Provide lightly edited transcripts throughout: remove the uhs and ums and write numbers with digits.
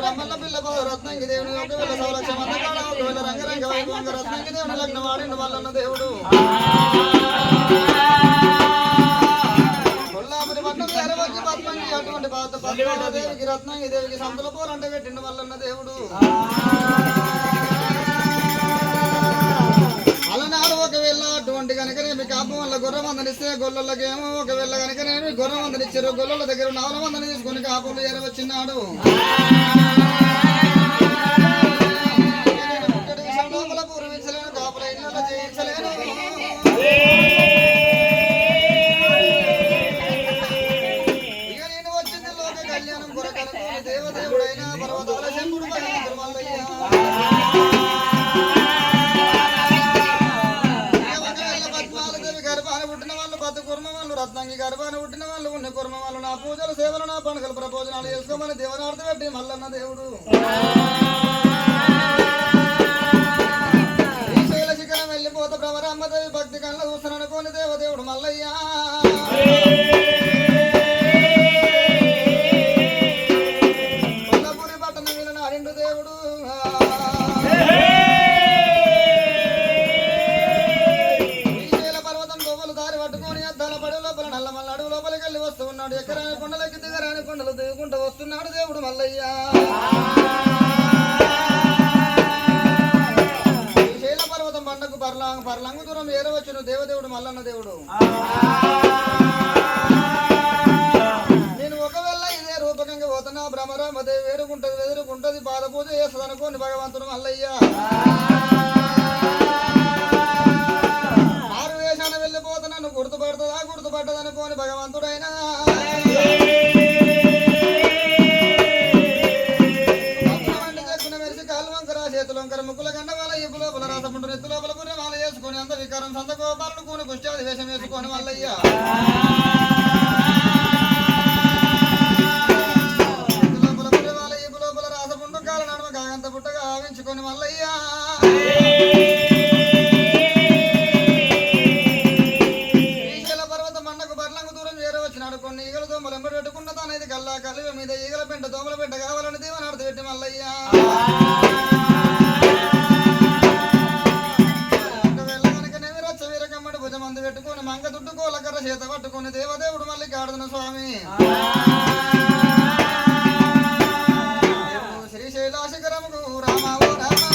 రమ్మల్ల పిల్ల రత్నంగి దేవుని ఒకవేళ సౌలక్ష్యం అందగాడ ఒకవేళ రంగరంగ వైభవంగా రత్నంగి దేవుని లగ్నం వాడిండు వాళ్ళన్న దేవుడు కొల్లాపురి పట్టణం ఎరవచ్చి పద్మంగి అటువంటి బాధ దేవికి రత్నంగి దేవికి సంతుల పోరంట పెట్టిండు వాళ్ళన్న దేవుడు అలనాడు ఒకవేళ అటువంటి కనుకనేమి కాపం వల్ల గొర్రె మందనిస్తే గొల్లలకేమో ఒకవేళ కనుకనేమి గొర్రె మందనిచ్చారు గొల్లల దగ్గర నాలుగు మందని తీసుకుని కాపులు ఎరవచ్చినాడు లోపల పూర్వించలేను కాపుల ఇళ్ళ చేయించలేను ఇక నేను వచ్చింది లోక కళ్యాణం కొరకను దేవదేవుడైన పర్వతాల శంకుడు మల్లయ్య రత్నంగి గర్భాన పుట్టిన వాళ్ళు ఉన్న కుర్మ వాళ్ళు నా పూజలు సేవలు నా పండుగలు ప్రపోజనాలు చేసుకోమని దేవనార్థ పెట్టి మల్లన్న దేవుడు శ్రీశైల శిఖరం వెళ్ళిపోతే భ్రమరామ్మదేవి భక్తి కళ్ళ చూస్తాను అనుకోని దేవదేవుడు మల్లయ్య కొల్లపూరి పట్టణం వీళ్ళని ఆడిండు దేవుడు ఎకరాని కొండలకి దిగరాని కొండలు దిగుకుంటూ వస్తున్నాడు దేవుడు మల్లయ్య శ్రీశైల పర్వతం పండకు పర్లంగు దూరం ఏరవచ్చును దేవదేవుడు మల్లన్న దేవుడు నేను ఒకవేళ ఇదే రూపకంగా పోతున్నా భ్రమరామదేవి వేడుకుంటది వెదురుకుంటది పాద పూజ చేస్తుంది అనుకోని భగవంతుడు మల్లయ్య ఆరు వేషాన వెళ్ళిపోతున్నాను గుర్తుపట్టదు అనుకోని భగవంతుడైనా చేతులంకర ముక్కుల గండ వాళ్ళ ఇప్పు లోపల రాసపుంటు నెత్తు లోపల పుర్రె వాళ్ళ వేసుకొని అంత వికారం సంత గోపాలను కూని కుష్టాది వేషం వేసుకొని మల్లయ్య లోపల పుర్రె వాళ్ళ ఇప్పు లోపల రాసపుంటు కాల నడుమ కాగంత పుట్టగా ఆవించుకొని మల్లయ్య శ్రీశైల పర్వతం మండకు బర్లంగు దూరం చేరవచ్చినాడు కొన్ని ఈగల దోమలు ఎంబడి పెట్టుకున్న తానైది కల్లా కలివ మీద ఈగల పెంట దోమల పెంట కావాలని దీవనార్థ పెట్టి మల్లయ్య మందు పెట్టుకుని మంగ దుడ్డుకోల కర్ర చేత పట్టుకుని దేవదేవుడు మల్లికార్జున స్వామి శ్రీశైలాశిఖరముకు రామావో రామ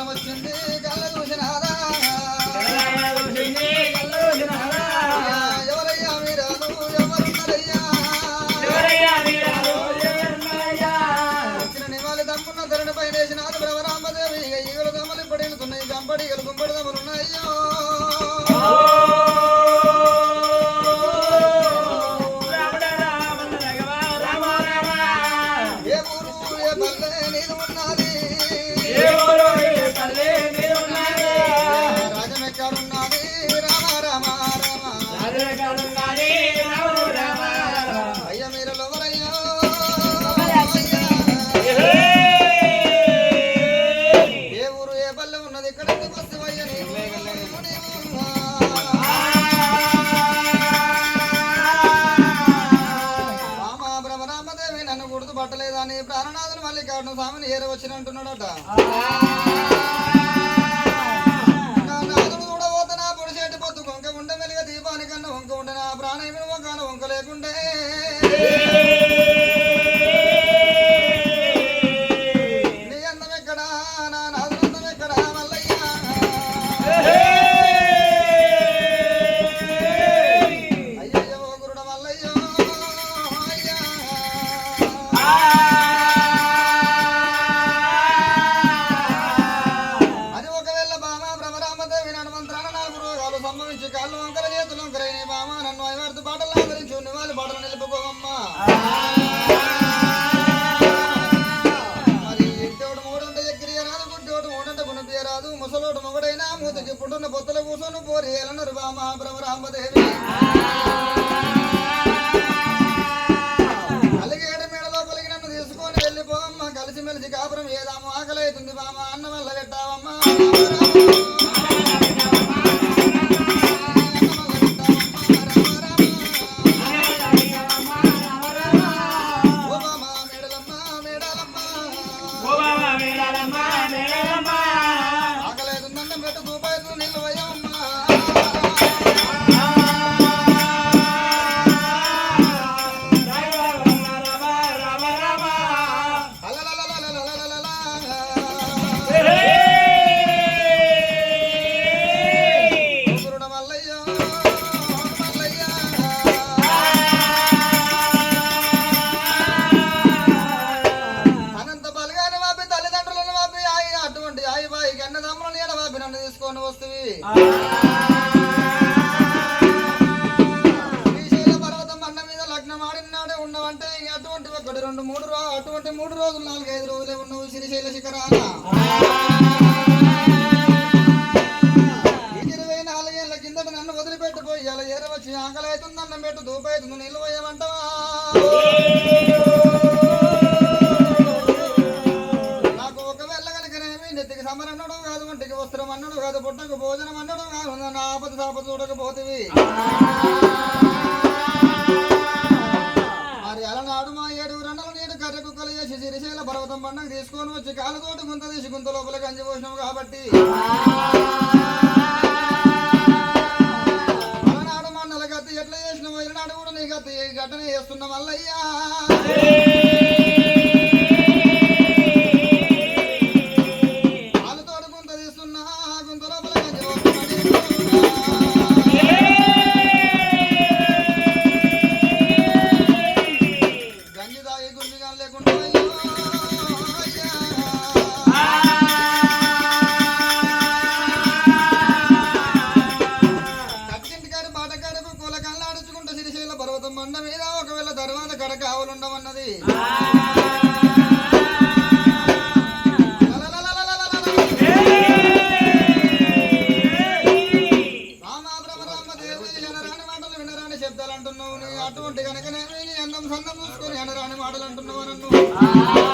వచ్చింది కళ్ళ చూసిన గుంపడదములున్నాయ్యో ఏ ఊరు ఏ పల్లె నీదు ఉన్నది రాజమెక్కడున్నది రామ రామ రామ అయ్య మీరు ఎవరయ్యో ఏ ఊరు ఏ పల్లె ఉన్నది ఇక్కడ ఎందుకు వస్తావయ్య రామ బ్రహ్మరామదేవి నన్ను గుర్తుపట్టలేదని ప్రాణనాథుని మల్లికార్జున స్వామిని ఏర వచ్చినంటున్నాడట దీపానికన్నా వంక ఉండే నా ప్రాణేమి వంకాన వంక లేకుండే నీ అందం ఎక్కడా నా నాదనందం ఎక్కడా మల్లయ్యా అయ్యయ్యో గురుడ మల్లయ్యో అయ్యా అది ఒకవేళ బామా భ్రమరామదేవి హనుమంతరాన నాలుగు రోగాలు సంభవించి కాళ్ళు వంకర చేతులు వంకరైన బామా నన్ను ఐవార్తి పాటలు ఆదరించి నివాళి పాటలు నిలుపుకోవమ్మా మరి ఇంటోడు మూడంట ఎక్కిరియరాదు గుడ్డోడు మూడంట గుణపియరాదు ముసలోడు మొగడైనా మూతకి పుట్టున్న పొత్తుల కూర్చొని పోరి ఏలన్నారు బామా భ్రమరామదేవి అలిగేడు మేడలో పలికి నన్ను తీసుకొని వెళ్ళిపోవమ్మ కలిసిమెలిసి కాపురం ఏదాము ఆకలి అవుతుంది బామా అన్న వల్ల పెట్టావమ్మా తీసుకొని వస్తుంది శ్రీశైల పర్వతం బండ మీద లగ్నం ఆడినాడే ఉన్నవంటే అటువంటి ఒకటి రెండు మూడు అటువంటి 3 రోజులు 4-5 రోజులే ఉన్నవి శ్రీశైల శిఖరాన 24 ఏళ్ల కిందట నన్ను వదిలిపెట్టిపోయి ఇలా ఏరవచ్చి ఆకలి అవుతుంది అన్నం పెట్టు దూపైతుంది నీళ్ళు పోయమంటావా నెత్తికి సమరన్నడం కాదు వంటికి వస్త్రం అన్నడు కాదు పుట్టకు భోజనం అన్నడం కాదు నా ఆపద సాపద చూడకపోతివి మరి అలనాడు మా 7 రండలు నీడు కర్రె కుక్కలు చేసి శ్రీశైల పర్వతం పండుగ తీసుకొని వచ్చి కాలుతోటి గుంత తీసి గుంత లోపల గంజి పోసినావు కాబట్టి అలనాడు మా నెల గత్తి ఎట్లా చేసినావు ఈనాడు కూడా నీ గత్తి గట్టనే చేస్తున్నా మల్లయ్యా మండ మీద ఒకవేళ తర్వాత కడ కావాలుండమన్నది రామదేవి ఎనరాని మాటలు వినరాని శబ్దాలు అంటున్నావు అటువంటి కనుకనేమి నీ అందం సందం చూసుకొని ఎనరాని మాటలు అంటున్నావు నన్ను